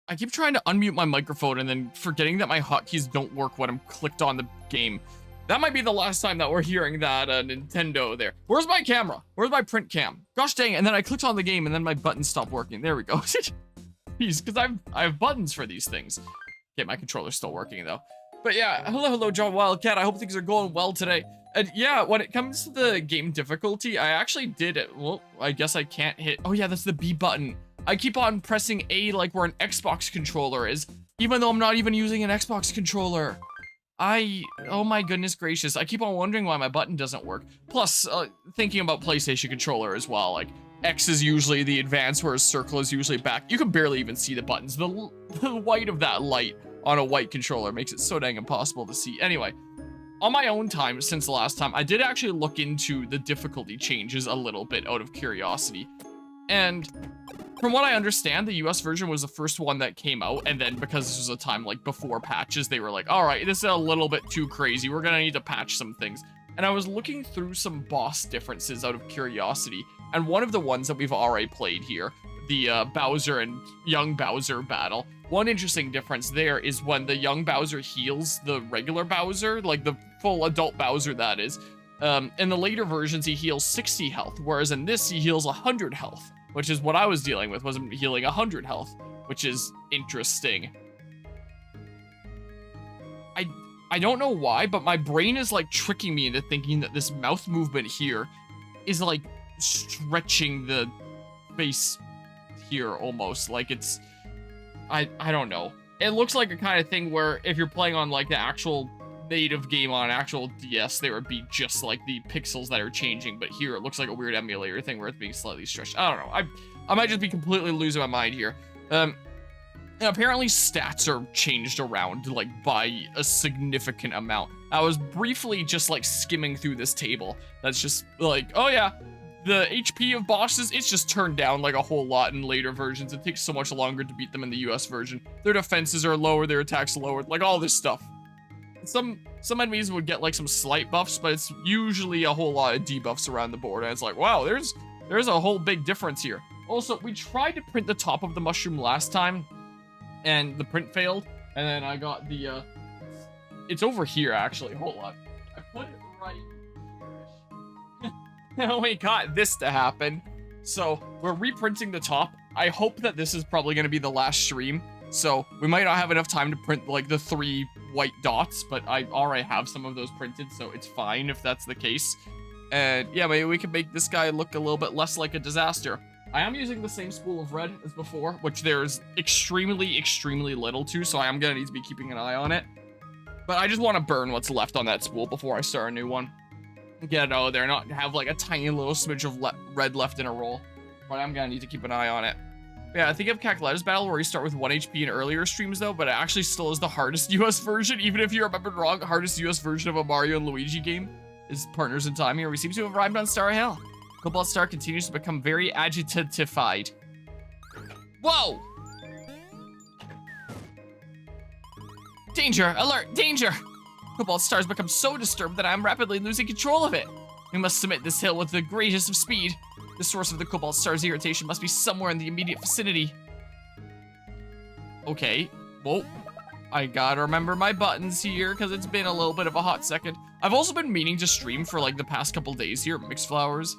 I keep trying to unmute my microphone and then forgetting that my hotkeys don't work when I'm clicked on the game. That might be the last time that we're hearing that Nintendo there. Where's my camera? Where's my print cam? Gosh dang it, and then I clicked on the game and then my buttons stopped working. There we go. Jeez, because I have buttons for these things. Okay, my controller's still working though. But yeah, hello, John Wildcat. I hope things are going well today. And yeah, when it comes to the game difficulty, I actually did it. Well, I guess I can't hit. Oh yeah, that's the B button. I keep on pressing A like where an Xbox controller is, even though I'm not even using an Xbox controller. Oh my goodness gracious. I keep on wondering why my button doesn't work. Plus, thinking about PlayStation controller as well, like X is usually the advanced, whereas circle is usually back. You can barely even see the buttons. The white of that light on a white controller makes it so dang impossible to see. Anyway, on my own time since the last time, I did actually look into the difficulty changes a little bit out of curiosity. And from what I understand, the US version was the first one that came out, and then because this was a time like before patches, they were like, all right, this is a little bit too crazy. We're gonna need to patch some things. And I was looking through some boss differences out of curiosity, and one of the ones that we've already played here, the Bowser and young Bowser battle, one interesting difference there is when the young Bowser heals the regular Bowser, like the full adult Bowser that is, in the later versions he heals 60 health, whereas in this he heals 100 health. Which is what I was dealing with, wasn't healing 100 health, which is interesting. I don't know why, but my brain is like tricking me into thinking that this mouth movement here is like stretching the face here almost. Like it's, I don't know. It looks like a kind of thing where if you're playing on like the actual native game on actual DS, there would be just like the pixels that are changing, but here it looks like a weird emulator thing where it's being slightly stretched. I don't know. I might just be completely losing my mind here. Apparently stats are changed around like by a significant amount. I was briefly just like skimming through this table. That's just like, oh yeah, the HP of bosses, it's just turned down like a whole lot in later versions. It takes so much longer to beat them in the US version. Their defenses are lower, their attacks lowered, like all this stuff. Some enemies would get like some slight buffs, but it's usually a whole lot of debuffs around the board, and it's like, wow, there's a whole big difference here. Also, we tried to print the top of the mushroom last time, and the print failed, and then I got the, it's over here, actually, hold on. I put it right here. And we got this to happen. So, we're reprinting the top. I hope that this is probably going to be the last stream. So we might not have enough time to print like the 3 white dots, but I already have some of those printed, so it's fine if that's the case. And yeah, maybe we can make this guy look a little bit less like a disaster. I am using the same spool of red as before, which there's extremely, extremely little to, so I am gonna need to be keeping an eye on it. But I just want to burn what's left on that spool before I start a new one. Get it out of there, not have like a tiny little smidge of red left in a roll. But I'm gonna need to keep an eye on it. Yeah, I think of Cactuletta's battle where you start with 1 HP in earlier streams though, but it actually still is the hardest US version, even if you remembered wrong. Hardest US version of a Mario and Luigi game is Partners in Time here. We seem to have arrived on Star Hill. Cobalt Star continues to become very agitatified. Whoa! Danger! Alert! Danger! Cobalt Star has become so disturbed that I am rapidly losing control of it. We must submit this hill with the greatest of speed. The source of the Cobalt Star's irritation must be somewhere in the immediate vicinity. Okay, well, I gotta remember my buttons here because it's been a little bit of a hot second. I've also been meaning to stream for like the past couple days here at Mixed Flowers,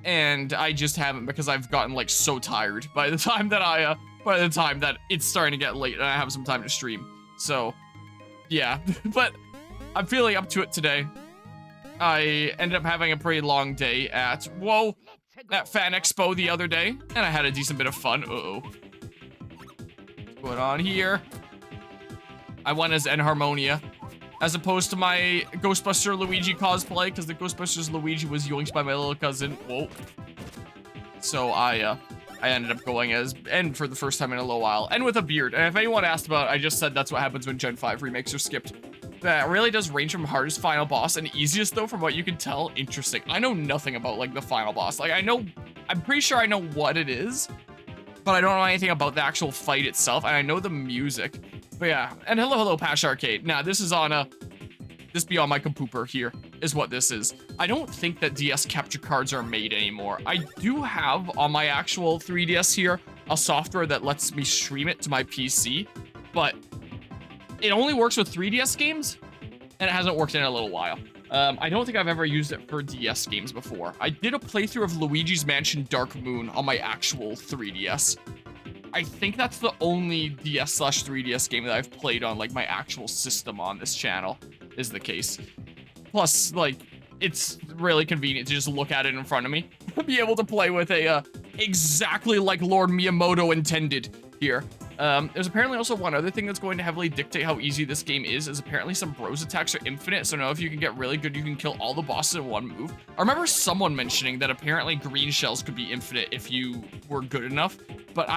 and I just haven't because I've gotten like so tired by the time that it's starting to get late and I have some time to stream. So, yeah, but I'm feeling up to it today. I ended up having a pretty long day at Fan Expo the other day, and I had a decent bit of fun. Uh-oh. What's going on here? I went as Enharmonia, as opposed to my Ghostbuster Luigi cosplay, because the Ghostbusters Luigi was yoinked by my little cousin. Whoa. So I ended up going as N for the first time in a little while, and with a beard. And if anyone asked about it, I just said that's what happens when Gen 5 remakes are skipped. That really does range from hardest final boss and easiest though, from what you can tell. Interesting. I know nothing about like the final boss. Like I'm pretty sure I know what it is, but I don't know anything about the actual fight itself, and I know the music. But yeah, and hello Pash Arcade. Now this is on this be on my computer here is what this is. I don't think that DS capture cards are made anymore. I do have on my actual 3DS here a software that lets me stream it to my PC, but it only works with 3DS games, and it hasn't worked in a little while. I don't think I've ever used it for DS games before. I did a playthrough of Luigi's Mansion Dark Moon on my actual 3DS. I think that's the only DS/3DS game that I've played on, like, my actual system on this channel, is the case. Plus, like, it's really convenient to just look at it in front of me. Be able to play with a, exactly like Lord Miyamoto intended here. There's apparently also one other thing that's going to heavily dictate how easy this game is apparently some bros attacks are infinite, so now if you can get really good, you can kill all the bosses in one move. I remember someone mentioning that apparently green shells could be infinite if you were good enough, but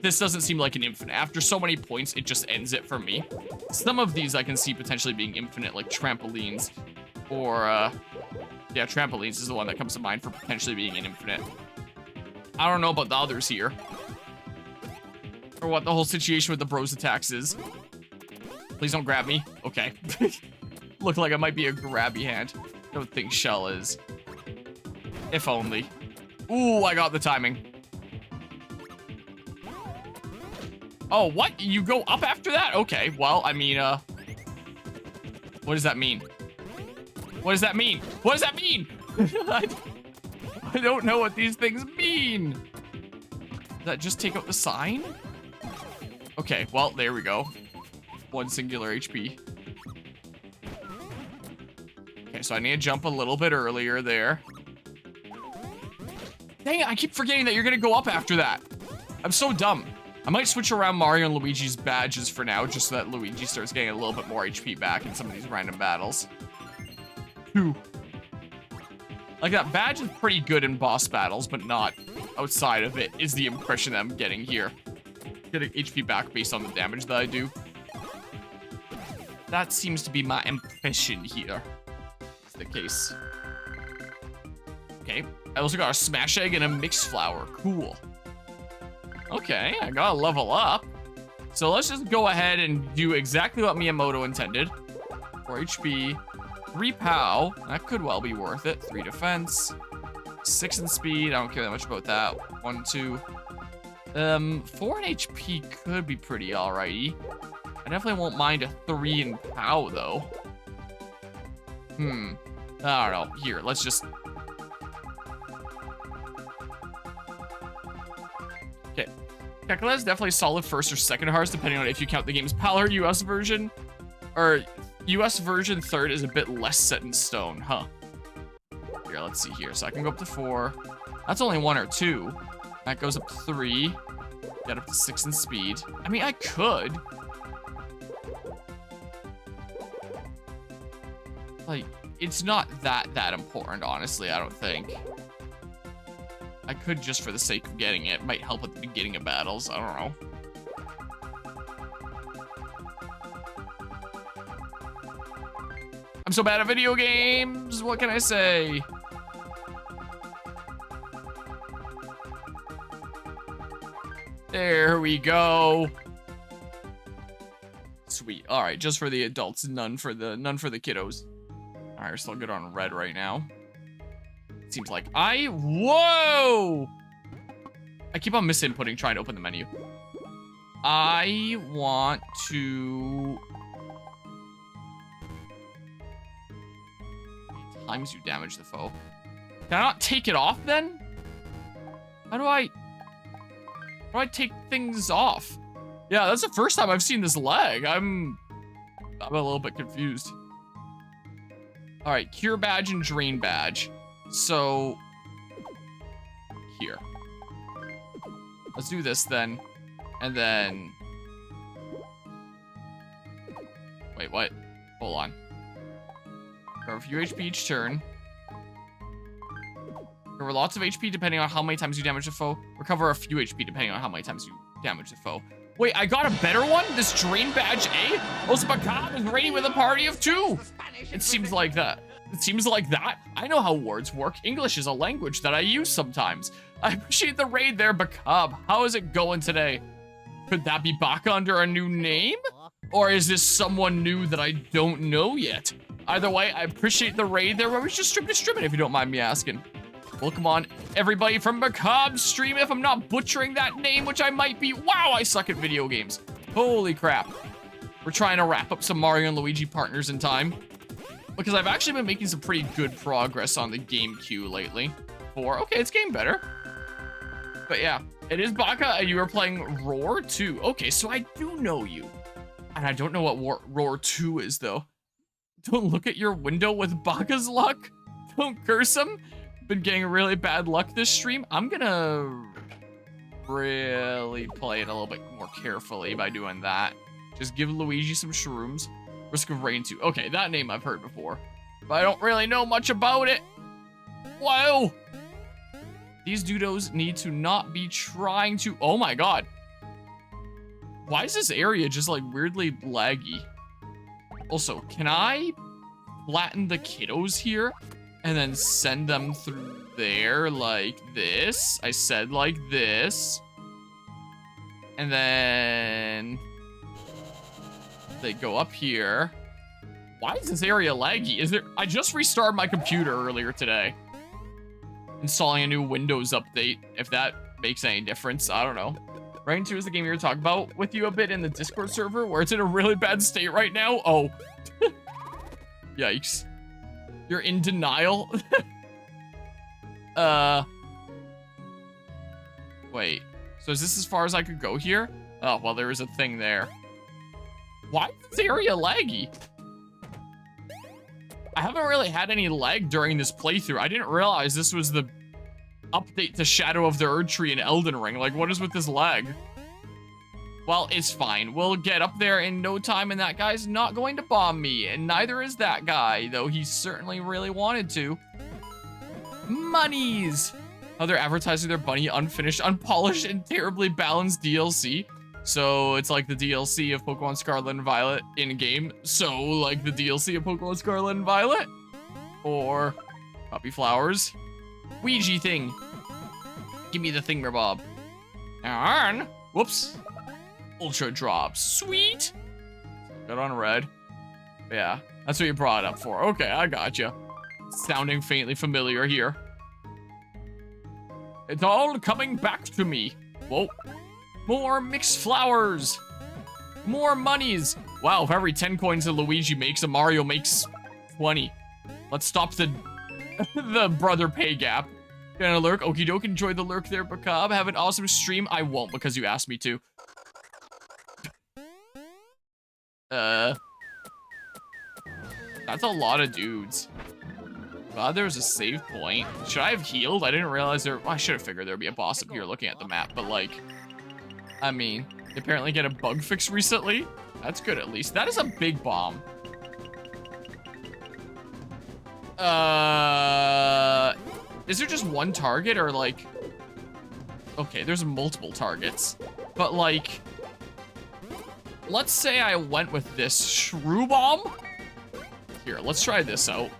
this doesn't seem like an infinite. After so many points, it just ends it for me. Some of these I can see potentially being infinite, like trampolines, or, yeah, trampolines is the one that comes to mind for potentially being an infinite. I don't know about the others here. Or what the whole situation with the bros attacks is. Please don't grab me. Okay. Look like I might be a grabby hand. Don't think shell is. If only. Ooh, I got the timing. Oh, what? You go up after that? Okay, well, I mean, what does that mean? What does that mean? What does that mean? I don't know what these things mean. Does that just take out the sign? Okay, well, there we go. One singular HP. Okay, so I need to jump a little bit earlier there. Dang it, I keep forgetting that you're gonna go up after that. I'm so dumb. I might switch around Mario and Luigi's badges for now, just so that Luigi starts getting a little bit more HP back in some of these random battles. Phew. Like, that badge is pretty good in boss battles, but not outside of it, is the impression that I'm getting here. Getting HP back based on the damage that I do. That seems to be my impression here. That's the case. Okay, I also got a smash egg and a mixed flower. Cool. Okay, I gotta level up. So let's just go ahead and do exactly what Miyamoto intended. 4 HP, 3 POW. That could well be worth it. 3 defense, 6 in speed. I don't care that much about that. 1, 2. 4 in HP could be pretty alrighty. I definitely won't mind a 3 in POW though. I don't know. Here, let's just... Okay. Kekla is definitely solid first or second hearts, depending on if you count the game's PAL or US version. Or US version third is a bit less set in stone, huh? Here, let's see here. So I can go up to 4. That's only 1 or 2. That goes up 3. Get up to 6 in speed. I mean, I could. Like, it's not that important, honestly, I don't think. I could just for the sake of getting it. Might help at the beginning of battles. I don't know. I'm so bad at video games. What can I say? There we go. Sweet. All right, just for the adults, none for the kiddos. All right, we're still good on red right now. Seems like whoa! I keep on misinputting trying to open the menu. I want to... Times you damage the foe. Can I not take it off then? How do I take things off? Yeah, that's the first time I've seen this lag. I'm a little bit confused. All right, cure badge and drain badge. So here. Let's do this then. And then wait, what? Hold on. Recover a few HP each turn. Recover lots of HP depending on how many times you damage the foe. Recover a few HP depending on how many times you damage the foe. Wait, I got a better one? This drain badge A? Los Macabre is ready with a party of 2. It seems like that. It seems like that. I know how words work. English is a language that I use sometimes. I appreciate the raid there, Macabre. How is it going today? Could that be back under a new name? Or is this someone new that I don't know yet? Either way, I appreciate the raid there. Why don't we just stream it if you don't mind me asking? Welcome on, everybody from Macabre Stream, if I'm not butchering that name, which I might be. Wow, I suck at video games. Holy crap. We're trying to wrap up some Mario and Luigi partners in time. Because I've actually been making some pretty good progress on the game queue lately. Okay, it's getting better. But yeah, it is Baka, and you are playing Roar 2. Okay, so I do know you. And I don't know what Roar 2 is, though. Don't look at your window with Baka's luck. Don't curse him. Been getting really bad luck this stream. I'm gonna really play it a little bit more carefully by doing that. Just give Luigi some shrooms. Risk of Rain 2. Okay, that name I've heard before, but I don't really know much about it. Whoa! These dudos need to not be trying to... Oh my god. Why is this area just like weirdly laggy? Also, can I flatten the kiddos here and then send them through there like this? I said like this. And then they go up here. Why is this area laggy? I just restarted my computer earlier today. Installing a new Windows update, if that makes any difference. I don't know. Rain 2 is the game you were talking about with you a bit in the Discord server where it's in a really bad state right now. Oh. Yikes. You're in denial? Wait. So is this as far as I could go here? Oh, well, there is a thing there. Why is this area laggy? I haven't really had any lag during this playthrough. I didn't realize this was the update to Shadow of the Erdtree in Elden Ring. Like, what is with this lag? Well, it's fine. We'll get up there in no time, and that guy's not going to bomb me. And neither is that guy, though he certainly really wanted to. Monies! Oh, they're advertising their bunny unfinished, unpolished, and terribly balanced DLC. So it's like the DLC of Pokemon Scarlet and Violet in-game. So like the DLC of Pokemon Scarlet and Violet? Or Puppy Flowers? Ouija thing. Give me the thingamabob. And whoops. Ultra drops. Sweet. Got on red. Yeah, that's what you brought it up for. Okay, I gotcha. Sounding faintly familiar here. It's all coming back to me. Whoa. More mixed flowers. More monies. Wow, if every 10 coins a Luigi makes, a Mario makes 20. Let's stop the the brother pay gap. Gonna lurk. Okie doke, enjoy the lurk there, Bacab. Have an awesome stream. I won't because you asked me to. That's a lot of dudes. Glad there was a save point. Should I have healed? I didn't realize there... Well, I should have figured there'd be a boss up here looking at the map, but like... I mean, they apparently get a bug fix recently. That's good at least. That is a big bomb. Is there just one target or like... Okay, there's multiple targets. But like... Let's say I went with this shrew bomb. Here, let's try this out.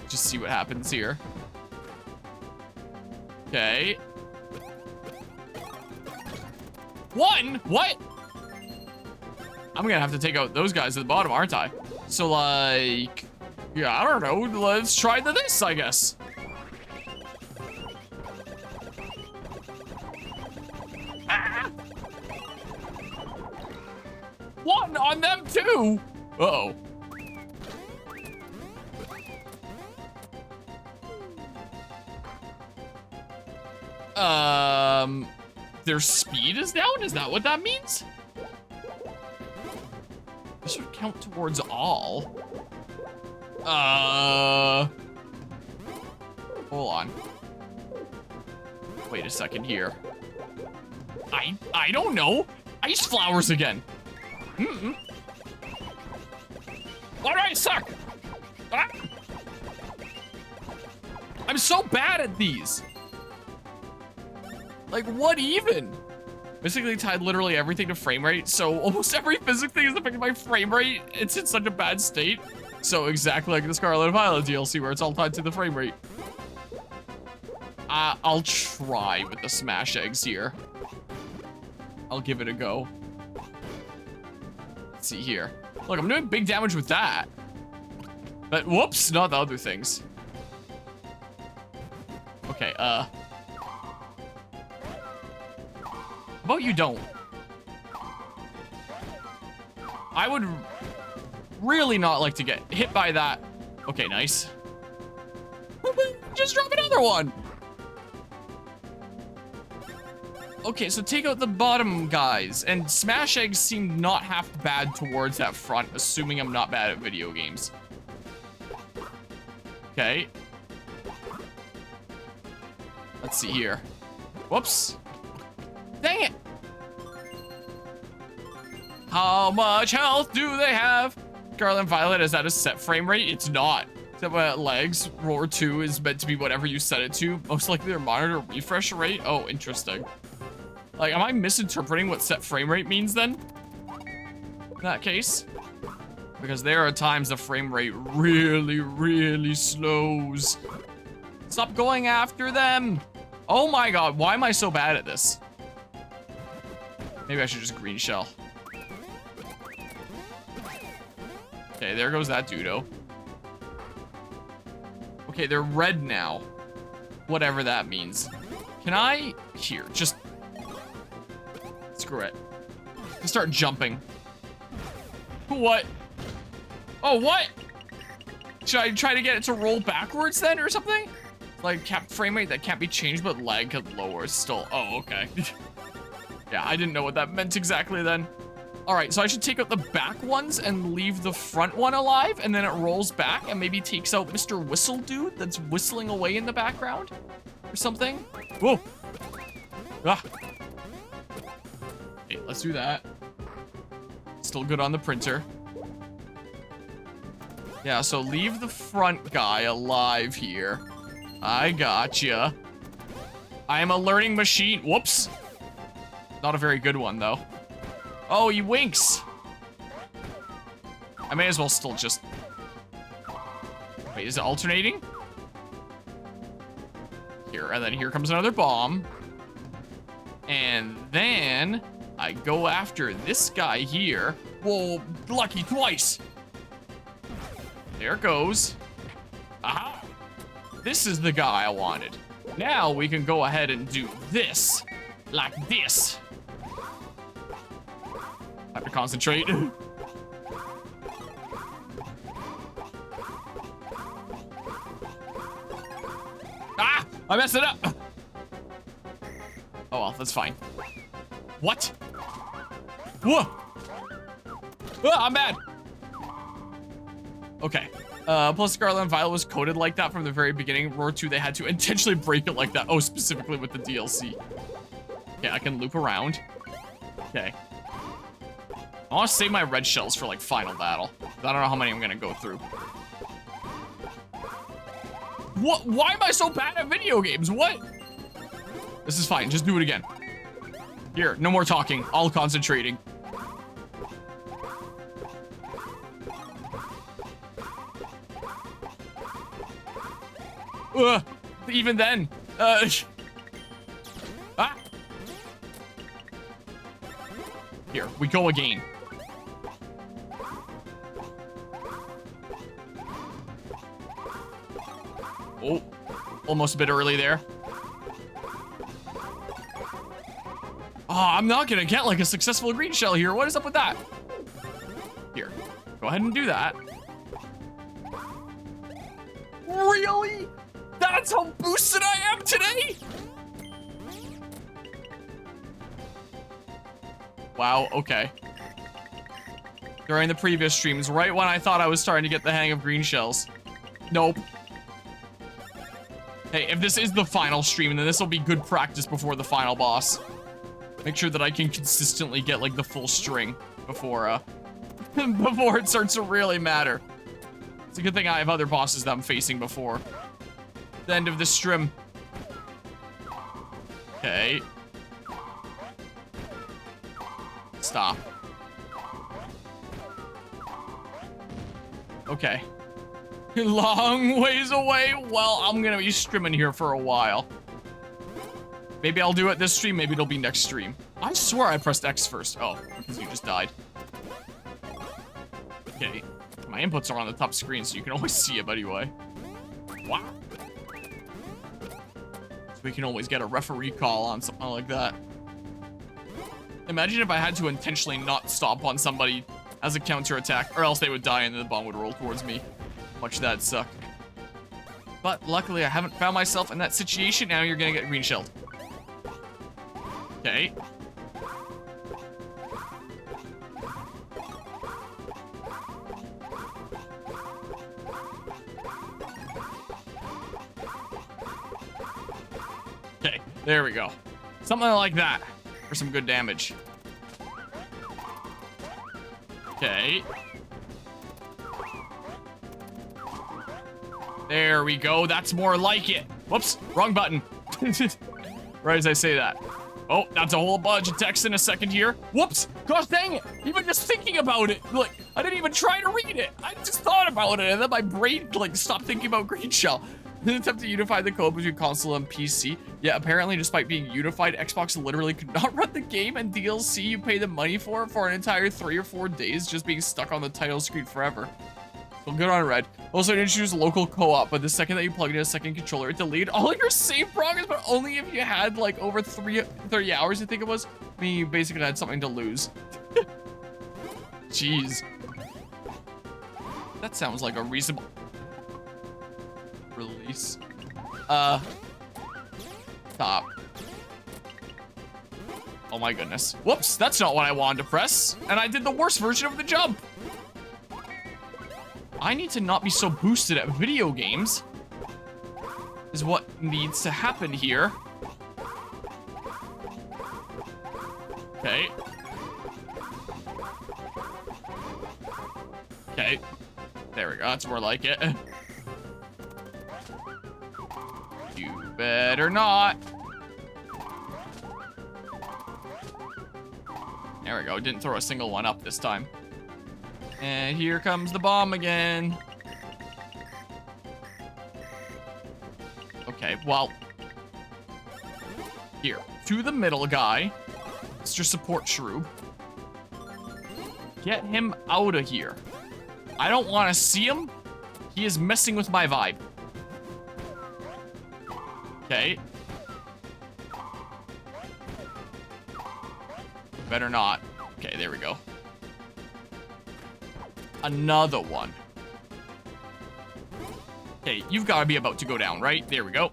Just see what happens here. Okay. One? What? I'm gonna have to take out those guys at the bottom, aren't I? So like... Yeah, I don't know. Let's try this, I guess. Ah! One on them too! Uh-oh. Their speed is down? Is that what that means? This would count towards all. Hold on. Wait a second here. I don't know. Ice flowers again. Mm-mm. Why do I suck? Ah! I'm so bad at these. Like, what even? Basically tied literally everything to frame rate, so almost every physics thing is affected by frame rate. It's in such a bad state. So exactly like the Scarlet and Violet DLC where it's all tied to the frame rate. I'll try with the smash eggs here. I'll give it a go. Let's see here. Look, I'm doing big damage with that. But whoops, not the other things. Okay, how about you don't? I would really not like to get hit by that. Okay, nice. Just drop another one. Okay, so take out the bottom guys, and smash eggs seem not half bad towards that front, assuming I'm not bad at video games. Okay. Let's see here. Whoops. Dang it. How much health do they have? Scarlet and Violet, is that a set frame rate? It's not. Except legs, Roar 2 is meant to be whatever you set it to. Most likely their monitor refresh rate. Oh, interesting. Like, am I misinterpreting what set frame rate means then? In that case? Because there are times the frame rate really, really slows. Stop going after them. Oh my god, why am I so bad at this? Maybe I should just green shell. Okay, there goes that Dudo. Okay, they're red now. Whatever that means. Can I... Here, just... Screw it. Just start jumping. What? Oh, what? Should I try to get it to roll backwards then or something? Like, capped frame rate that can't be changed, but lag could lower still. Oh, okay. Yeah, I didn't know what that meant exactly then. All right, so I should take out the back ones and leave the front one alive, and then it rolls back and maybe takes out Mr. Whistle Dude that's whistling away in the background or something. Whoa. Ah. Okay, let's do that. Still good on the printer. Yeah, so leave the front guy alive here. I gotcha. I am a learning machine. Whoops. Not a very good one, though. Oh, he winks. I may as well still just... Wait, is it alternating? Here, and then here comes another bomb. And then I go after this guy here. Whoa, lucky twice. There it goes. Aha. This is the guy I wanted. Now we can go ahead and do this. Like this. I have to concentrate. Ah! I messed it up! Oh well, that's fine. What? Whoa! Ah, I'm bad! Okay. Plus Scarlet and Violet was coded like that from the very beginning. Roar 2, they had to intentionally break it like that. Oh, specifically with the DLC. Okay, I can loop around. Okay. I want to save my red shells for, like, final battle. I don't know how many I'm gonna go through. What? Why am I so bad at video games? What? This is fine. Just do it again. Here, no more talking. All concentrating. Even then. Ah. Here, we go again. Oh, almost a bit early there. Oh, I'm not gonna get like a successful green shell here. What is up with that? Here, go ahead and do that. Really? That's how boosted I am today? Wow, okay. During the previous streams, right when I thought I was starting to get the hang of green shells. Nope. Hey, if this is the final stream, then this will be good practice before the final boss. Make sure that I can consistently get, like, the full string before, before it starts to really matter. It's a good thing I have other bosses that I'm facing before the end of this stream. Okay. Stop. Okay. Long ways away. Well, I'm gonna be streaming here for a while. Maybe I'll do it this stream, maybe it'll be next stream. I swear I pressed X first. Oh, because you just died. Okay. My inputs are on the top screen, so you can always see them anyway. Wow. So we can always get a referee call on something like that. Imagine if I had to intentionally not stomp on somebody as a counterattack, or else they would die and then the bomb would roll towards me. Much that'd suck. But luckily, I haven't found myself in that situation. Now you're gonna get green shelled. Okay. Okay, there we go. Something like that for some good damage. Okay. There we go. That's more like it. Whoops, wrong button. Right as I say that. Oh, that's a whole bunch of text in a second here. Whoops, gosh dang it. Even just thinking about it, like, I didn't even try to read it. I just thought about it, and then my brain, like, stopped thinking about green shell. In an attempt to unify the code between console and PC. Yeah, apparently, despite being unified, Xbox literally could not run the game, and DLC you pay the money for an entire 3 or 4 days just being stuck on the title screen forever. So good on Red. Also, it introduced local co-op, but the second that you plugged in a second controller, it deleted all your save progress, but only if you had, like, over 30 hours, I think it was. I mean, you basically had something to lose. Jeez. That sounds like a reasonable release. Stop. Oh my goodness. Whoops, that's not what I wanted to press. And I did the worst version of the jump. I need to not be so boosted at video games. Is what needs to happen here. Okay. Okay. There we go, that's more like it. You better not. There we go, didn't throw a single one up this time. And here comes the bomb again. Okay, well. Here, to the middle guy. Mr. Support Shroob. Get him out of here. I don't want to see him. He is messing with my vibe. Okay. Better not. Okay, there we go. Another one. Okay, you've got to be about to go down, right? There we go.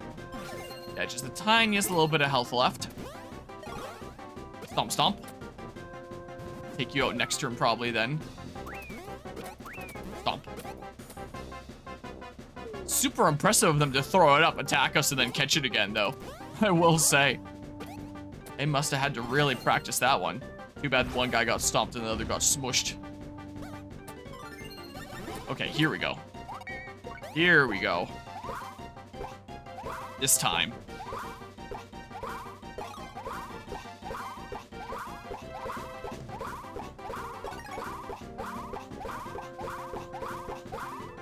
Yeah, just the tiniest little bit of health left. Stomp, stomp. Take you out next turn probably then. Stomp. Super impressive of them to throw it up, attack us, and then catch it again, though. I will say. They must have had to really practice that one. Too bad one guy got stomped and the other got smushed. Okay, here we go. Here we go. This time.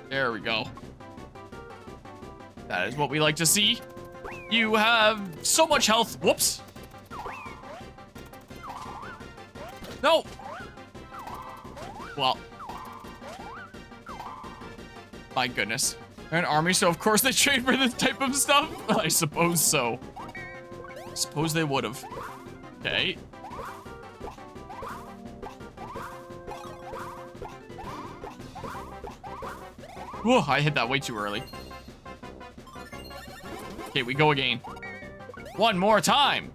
There we go. That is what we like to see. You have so much health. Whoops. No. Well. My goodness. They're an army, so of course they train for this type of stuff? I suppose so. I suppose they would have. Okay. Whoa, I hit that way too early. Okay, we go again. One more time.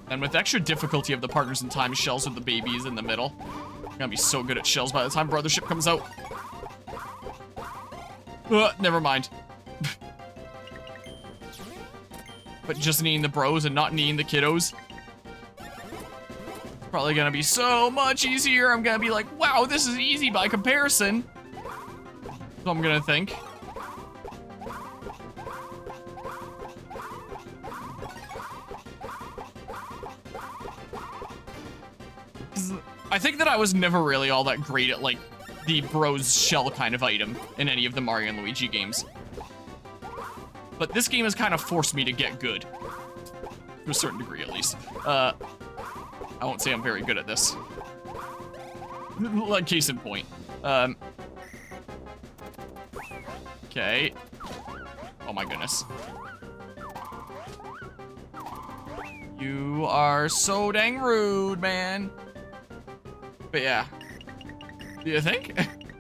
And with extra difficulty of the partners in time, shells with the babies in the middle. I'm gonna be so good at shells by the time Brothership comes out. Never mind. But just needing the bros and not needing the kiddos. Probably gonna be so much easier. I'm gonna be like, wow, this is easy by comparison. So I'm gonna think. I think that I was never really all that great at, like, the bros shell kind of item in any of the Mario and Luigi games. But this game has kind of forced me to get good. To a certain degree, at least. I won't say I'm very good at this. Like, case in point. Okay. Oh my goodness. You are so dang rude, man. But yeah. Do you think?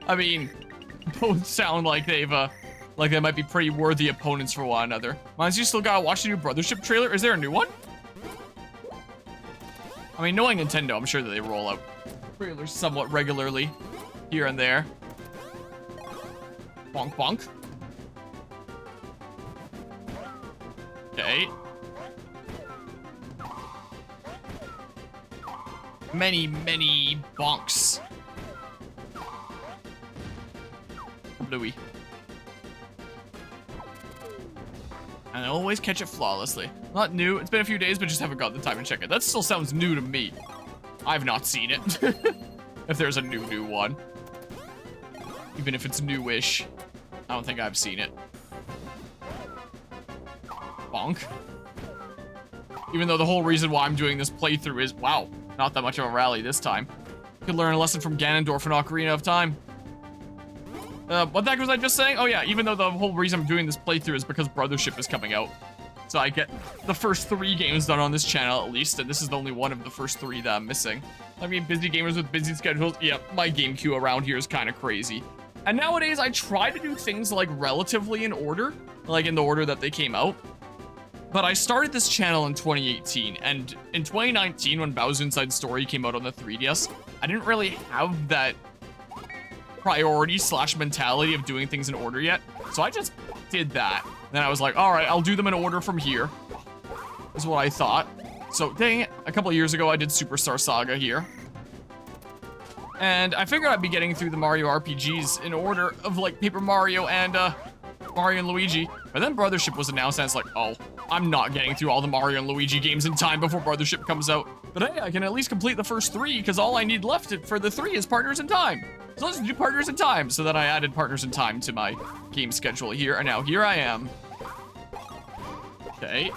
I mean, both sound like they've, like they might be pretty worthy opponents for one another. Reminds you still gotta watch the new Brothership trailer? Is there a new one? I mean, knowing Nintendo, I'm sure that they roll out trailers somewhat regularly here and there. Bonk, bonk. Okay. Many, many bonks. Bluey. And I always catch it flawlessly. Not new. It's been a few days, but just haven't got the time to check it. That still sounds new to me. I've not seen it. If there's a new one. Even if it's newish. I don't think I've seen it. Bonk. Even though the whole reason why I'm doing this playthrough is, wow, not that much of a rally this time. Could learn a lesson from Ganondorf in Ocarina of Time. What the heck was I just saying? Oh yeah, even though the whole reason I'm doing this playthrough is because Brothership is coming out. So I get the first 3 games done on this channel at least, and this is the only one of the first 3 that I'm missing. I mean, busy gamers with busy schedules. Yep, my game queue around here is kind of crazy. And nowadays, I try to do things like relatively in order, like in the order that they came out. But I started this channel in 2018, and in 2019, when Bowser's Inside Story came out on the 3DS, I didn't really have that priority / mentality of doing things in order yet. So I just did that. Then I was like, all right, I'll do them in order from here. Is what I thought. So dang it, a couple of years ago I did Superstar Saga here. And I figured I'd be getting through the Mario RPGs in order of like Paper Mario and Mario and Luigi. But then Brothership was announced and it's like, oh, I'm not getting through all the Mario and Luigi games in time before Brothership comes out. But hey, I can at least complete the first 3 because all I need left for the 3 is Partners in Time. So let's do Partners in Time. So then I added Partners in Time to my game schedule here. And now here I am. Okay.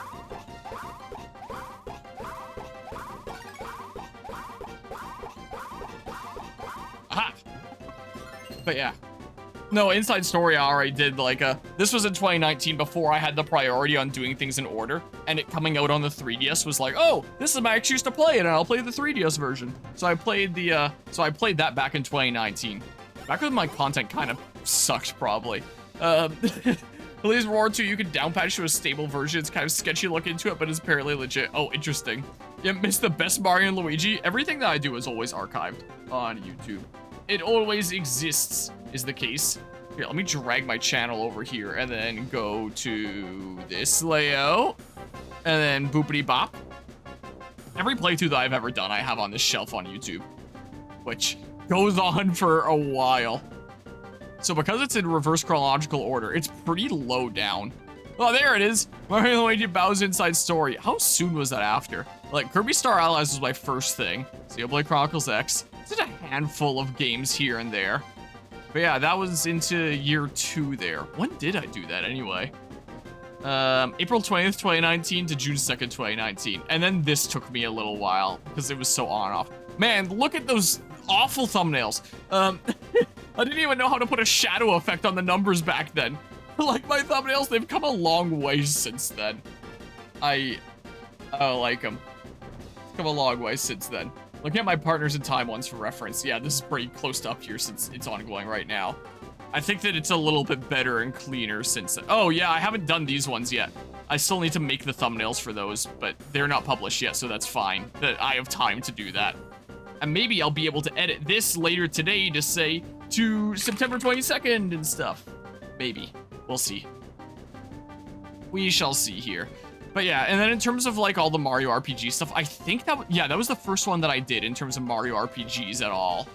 Aha! But yeah. No, Inside Story I already did, like, this was in 2019 before I had the priority on doing things in order, and it coming out on the 3DS was like, oh, this is my excuse to play it, and I'll play the 3DS version. So I played that back in 2019. Back when my content kind of sucked, probably. Please Roar 2, you can downpatch to a stable version. It's kind of sketchy look into it, but it's apparently legit. Oh, interesting. You missed the best Mario and Luigi? Everything that I do is always archived on YouTube. It always exists, is the case. Here, let me drag my channel over here and then go to this layout. And then boopity bop. Every playthrough that I've ever done, I have on this shelf on YouTube. Which goes on for a while. So because it's in reverse chronological order, it's pretty low down. Oh, there it is. Mario and Luigi Bowser's Inside Story. How soon was that after? Like, Kirby Star Allies was my first thing. Xenoblade Chronicles X. Just a handful of games here and there. But yeah, that was into year 2 there. When did I do that anyway? April 20th, 2019 to June 2nd, 2019. And then this took me a little while because it was so on and off. Man, look at those awful thumbnails. I didn't even know how to put a shadow effect on the numbers back then. Like my thumbnails, they've come a long way since then. I like them. Come a long way since then. Looking at my Partners in Time ones for reference. Yeah, this is pretty close to up here since it's ongoing right now. I think that it's a little bit better and cleaner since then. Oh yeah, I haven't done these ones yet. I still need to make the thumbnails for those, but they're not published yet, so that's fine. That I have time to do that. And maybe I'll be able to edit this later today to say to September 22nd and stuff. Maybe. We'll see. We shall see here. But yeah, and then in terms of like all the Mario RPG stuff, I think that, yeah, that was the first one that I did in terms of Mario RPGs at all.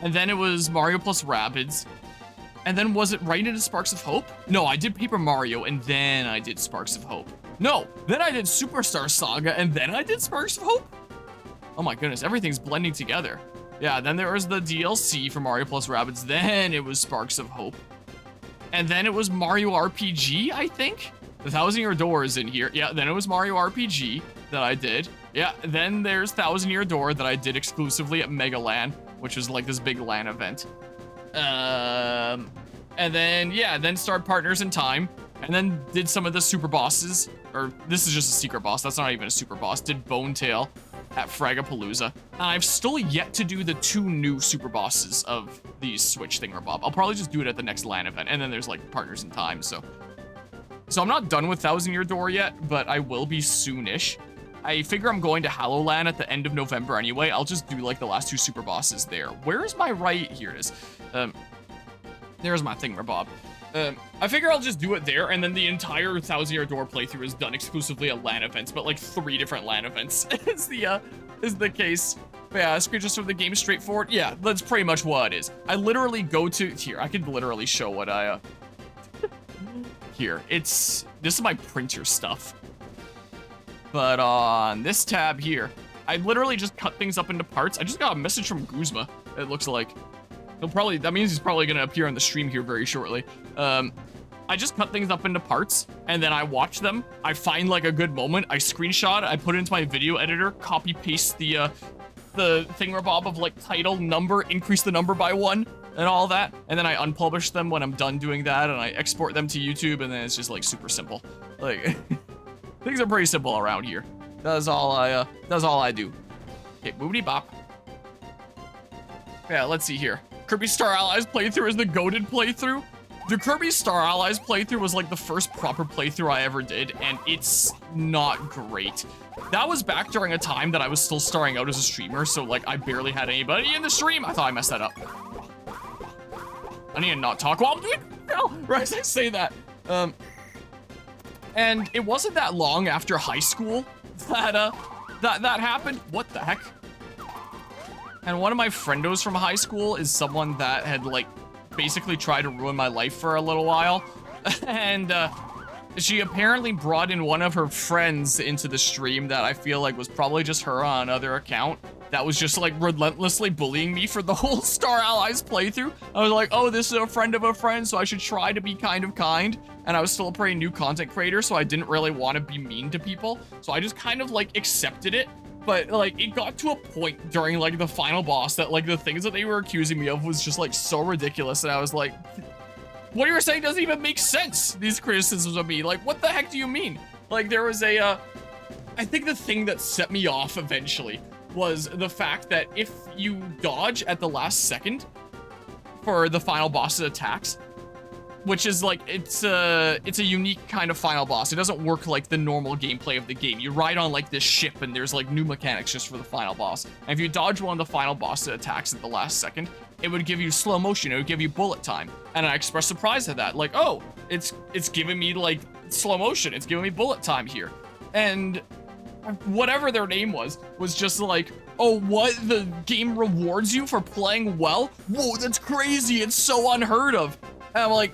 And then it was Mario plus Rabbids. And then was it right into Sparks of Hope? No, I did Paper Mario and then I did Sparks of Hope. No, then I did Superstar Saga and then I did Sparks of Hope? Oh my goodness, everything's blending together. Yeah, then there was the DLC for Mario plus Rabbids, then it was Sparks of Hope. And then it was Mario RPG, I think? The Thousand Year Door is in here. Yeah, then it was Mario RPG that I did. Yeah, then there's Thousand Year Door that I did exclusively at Mega LAN, which was like this big LAN event. And then, yeah, then start Partners in Time. and then did some of the super bosses, or this is just a secret boss, that's not even a super boss, did Bone Tail at Fragapalooza. And I've still yet to do the 2 new super bosses of these Switch thingamabob. I'll probably just do it at the next LAN event, and then there's like Partners in Time, so I'm not done with Thousand Year Door yet, but I will be soonish. I figure I'm going to HalloLAN at the end of November anyway. I'll just do like the last 2 super bosses there. Where is my right? Here it is. There's my thingamabob. I figure I'll just do it there, and then the entire Thousand Year Door playthrough is done exclusively at LAN events, but like 3 different LAN events is the case. But yeah, screenshots from the game straightforward. Yeah, that's pretty much what it is. I literally go to here. I could literally show what I here. This is my printer stuff. But on this tab here, I literally just cut things up into parts. I just got a message from Guzma, it looks like. That means he's probably gonna appear on the stream here very shortly. I just cut things up into parts, and then I watch them. I find like a good moment, I screenshot, I put it into my video editor, copy paste the thingamabob of like title, number, increase the number by 1, and all that. And then I unpublish them when I'm done doing that, and I export them to YouTube, and then it's just like super simple. Like, things are pretty simple around here. That's all I do. Okay, boobity bop. Yeah, let's see here. Kirby Star Allies playthrough is the goated playthrough. The Kirby Star Allies playthrough was like the first proper playthrough I ever did, and it's not great. That was back during a time that I was still starting out as a streamer, so like I barely had anybody in the stream. I thought I messed that up. I need to not talk while I'm doing right as I say that. And it wasn't that long after high school that that happened. What the heck? And one of my friendos from high school is someone that had like basically tried to ruin my life for a little while. And she apparently brought in one of her friends into the stream that I feel like was probably just her on another account that was just like relentlessly bullying me for the whole Star Allies playthrough. I was like, oh, this is a friend of a friend, so I should try to be kind of kind. And I was still a pretty new content creator, so I didn't really want to be mean to people. So I just kind of like accepted it. But like it got to a point during like the final boss that like the things that they were accusing me of was just like so ridiculous. And I was like, what you're saying doesn't even make sense. These criticisms of me, like, what the heck do you mean? Like there was I think the thing that set me off eventually was the fact that if you dodge at the last second for the final boss's attacks, which is like, it's a unique kind of final boss. It doesn't work like the normal gameplay of the game. You ride on like this ship and there's like new mechanics just for the final boss. And if you dodge one of the final boss's attacks at the last second, it would give you slow motion, it would give you bullet time. And I expressed surprise at that, like, oh, it's giving me like slow motion, it's giving me bullet time here. And whatever their name was just like, oh, what? The game rewards you for playing well? Whoa, that's crazy, it's so unheard of. And I'm like,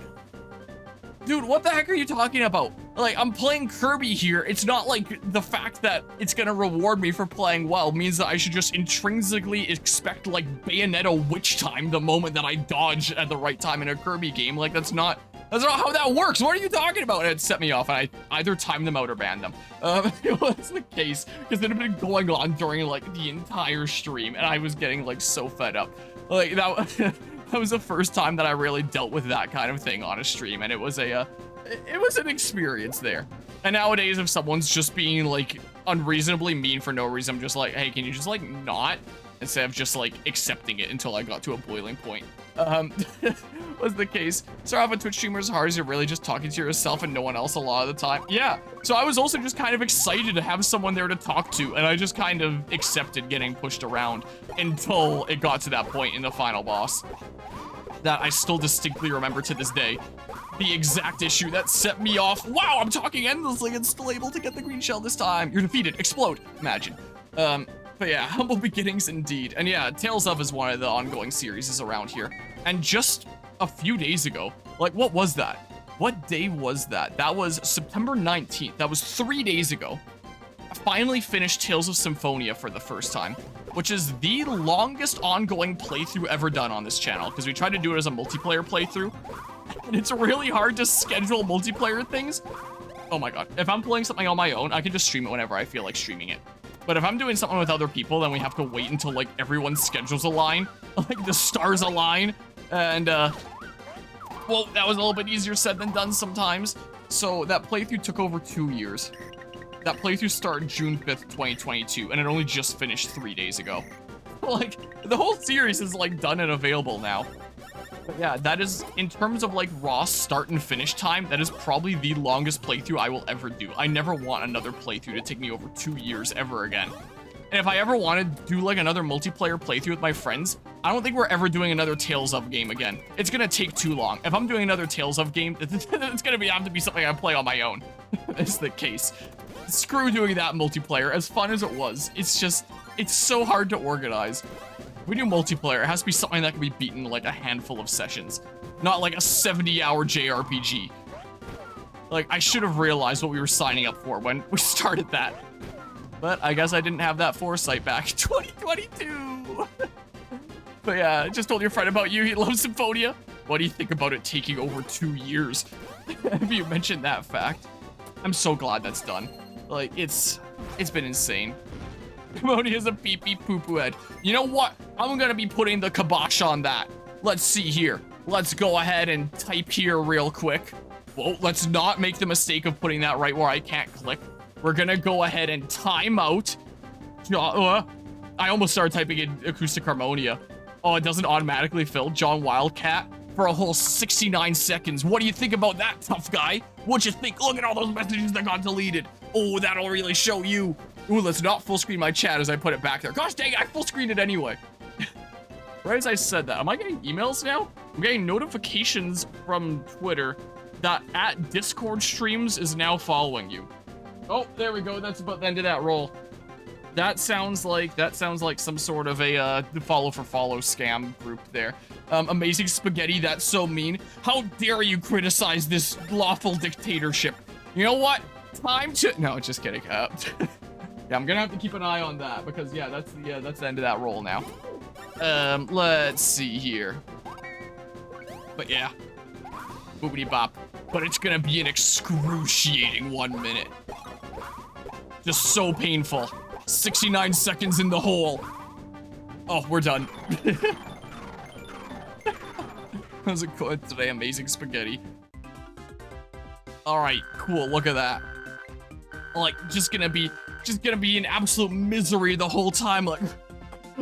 dude, what the heck are you talking about? Like, I'm playing Kirby here. It's not like the fact that it's gonna reward me for playing well means that I should just intrinsically expect like Bayonetta witch time the moment that I dodge at the right time in a Kirby game. Like, that's not how that works. What are you talking about? And it set me off, and I either timed them out or banned them. It was the case, because it had been going on during like the entire stream, and I was getting like so fed up. Like, that was the first time that I really dealt with that kind of thing on a stream, and it was an experience there. And nowadays, if someone's just being like unreasonably mean for no reason, I'm just like, hey, can you just like not? Instead of just like accepting it until I got to a boiling point. Was the case. So having Twitch streamers hard as you're really just talking to yourself and no one else a lot of the time. Yeah. So I was also just kind of excited to have someone there to talk to, and I just kind of accepted getting pushed around until it got to that point in the final boss that I still distinctly remember to this day. The exact issue that set me off. Wow, I'm talking endlessly and still able to get the green shell this time. You're defeated. Explode. Imagine. But yeah, humble beginnings indeed. And yeah, Tales of is one of the ongoing series around here. And just a few days ago, like, what was that? What day was that? That was September 19th. That was 3 days ago. I finally finished Tales of Symphonia for the first time, which is the longest ongoing playthrough ever done on this channel, because we tried to do it as a multiplayer playthrough, and it's really hard to schedule multiplayer things. Oh my god. If I'm playing something on my own, I can just stream it whenever I feel like streaming it. But if I'm doing something with other people, then we have to wait until, like, everyone's schedules align, like, the stars align, and, well, that was a little bit easier said than done sometimes. So that playthrough took over 2 years. That playthrough started June 5th, 2022, and it only just finished 3 days ago. Like, the whole series is, like, done and available now. But yeah, that is, in terms of, like, raw start and finish time, that is probably the longest playthrough I will ever do. I never want another playthrough to take me over 2 years ever again. And if I ever want to do, like, another multiplayer playthrough with my friends, I don't think we're ever doing another Tales of game again. It's gonna take too long. If I'm doing another Tales of game, it's gonna have to be something I play on my own. Is the case. Screw doing that multiplayer. As fun as it was, it's just, it's so hard to organize. If we do multiplayer, it has to be something that can be beaten in, like, a handful of sessions. Not like a 70-hour JRPG. Like, I should have realized what we were signing up for when we started that. But I guess I didn't have that foresight back in 2022. But yeah, just told your friend about you. He loves Symphonia. What do you think about it taking over 2 years? Have you mentioned that fact? I'm so glad that's done. Like, it's been insane. Symphonia is a pee-pee poo-poo head. You know what? I'm gonna be putting the kibosh on that. Let's see here. Let's go ahead and type here real quick. Whoa, let's not make the mistake of putting that right where I can't click. We're gonna go ahead and time out. I almost started typing in Acoustic Harmonia. Oh, it doesn't automatically fill John Wildcat for a whole 69 seconds. What do you think about that, tough guy? What'd you think? Look at all those messages that got deleted. Oh, that'll really show you. Ooh, let's not full screen my chat as I put it back there. Gosh dang it, I full screened it anyway. Right as I said that, am I getting emails now? I'm getting notifications from Twitter that @Discord streams is now following you. Oh, there we go. That's about the end of that roll. That sounds like some sort of a follow for follow scam group there. Amazing Spaghetti, that's so mean. How dare you criticize this lawful dictatorship? You know what? Time to no, just kidding. Yeah, I'm gonna have to keep an eye on that because yeah, that's the end of that roll now. Let's see here. But yeah, boopity bop. But it's gonna be an excruciating 1 minute. Just so painful. 69 seconds in the hole. Oh, we're done. How's it going today, Amazing Spaghetti? All right, cool. Look at that. Like, just gonna be in absolute misery the whole time. Like,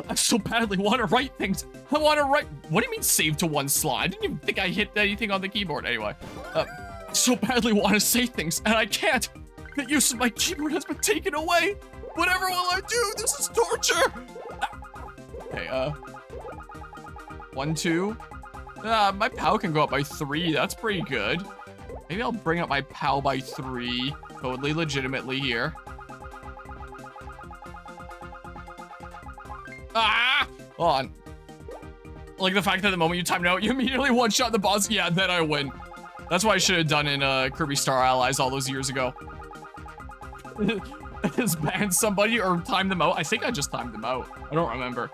I so badly want to write things. I want to write. What do you mean save to one slot? I didn't even think I hit anything on the keyboard. Anyway, I so badly want to say things, and I can't. The use of my keyboard has been taken away. Whatever will I do? This is torture. Okay, 1, 2. My POW can go up by 3. That's pretty good. Maybe I'll bring up my POW by 3. Totally legitimately here. Ah! Hold on. Like the fact that the moment you time it out, you immediately one-shot the boss. Yeah, then I win. That's what I should have done in Kirby Star Allies all those years ago. Is ban somebody or time them out. I think I just timed them out. I don't remember.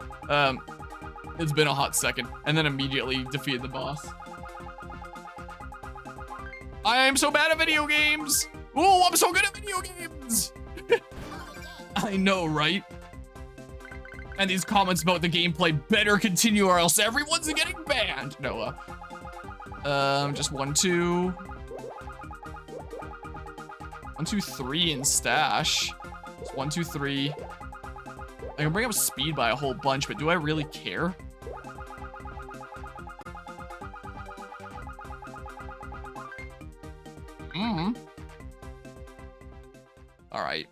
It's been a hot second. And then immediately defeated the boss. I am so bad at video games. Oh, I'm so good at video games. I know, right? And these comments about the gameplay better continue or else everyone's getting banned. No, just 1, 2. 1, 2, 3 in stash. It's 1, 2, 3. I can bring up speed by a whole bunch, but do I really care? All right.